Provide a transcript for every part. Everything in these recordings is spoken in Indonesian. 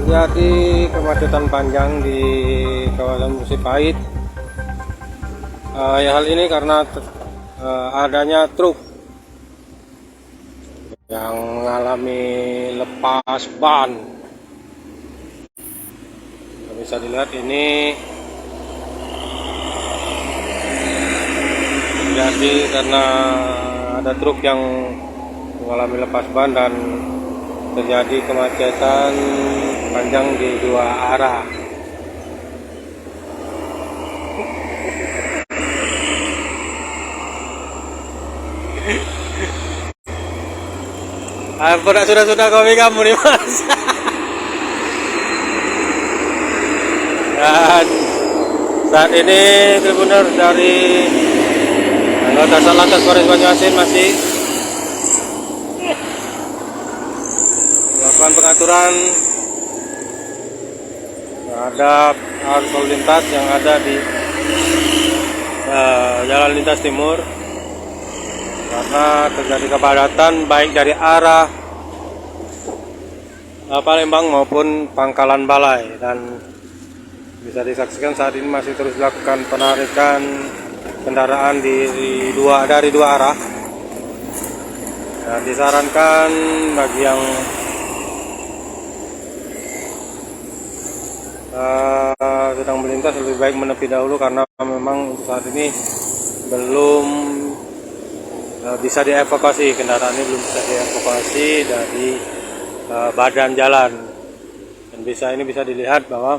Terjadi kemacetan panjang di kawasan Musibahit. Hal ini karena adanya truk yang mengalami lepas ban. Bisa dilihat ini terjadi karena ada truk yang mengalami lepas ban dan terjadi kemacetan panjang di dua arah. Apa sudah kopi kamu nih mas? Dan saat ini Tribunner dari anggota Satlantas Polres Banyuasin masih melakukan pengaturan terhadap arus lalu lintas yang ada di Jalan Lintas Timur karena terjadi kepadatan baik dari arah Palembang maupun Pangkalan Balai, dan bisa disaksikan saat ini masih terus dilakukan penarikan kendaraan dari dua arah. Dan disarankan bagi yang sedang melintas lebih baik menepi dahulu karena memang untuk saat ini belum bisa dievakuasi, kendaraan ini belum bisa dievakuasi dari badan jalan, dan ini bisa dilihat bahwa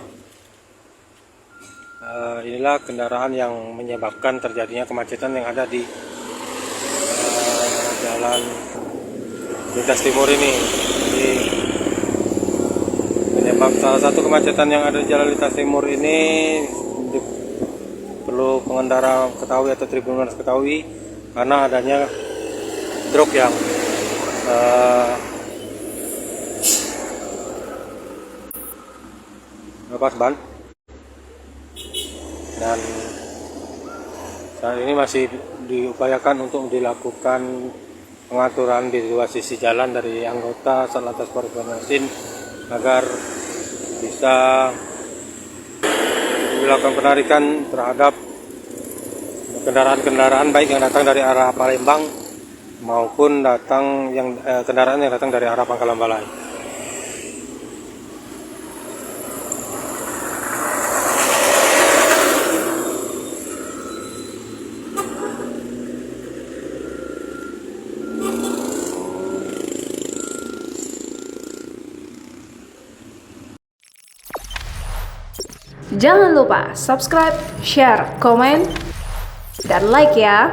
inilah kendaraan yang menyebabkan terjadinya kemacetan yang ada di Jalan Lintas Timur ini. Jadi penyebab salah satu kemacetan yang ada di Jalan Lintas Timur ini perlu pengendara ketahui atau Tribuners ketahui karena adanya truk yang lepas ban, dan saat ini masih diupayakan untuk dilakukan pengaturan di dua sisi jalan dari anggota Satlantas Polres Banyuasin agar bisa dilakukan penarikan terhadap kendaraan-kendaraan baik yang datang dari arah Palembang maupun kendaraan yang datang dari arah Pangkalan Balai. Jangan lupa subscribe, share, komen, dan like ya.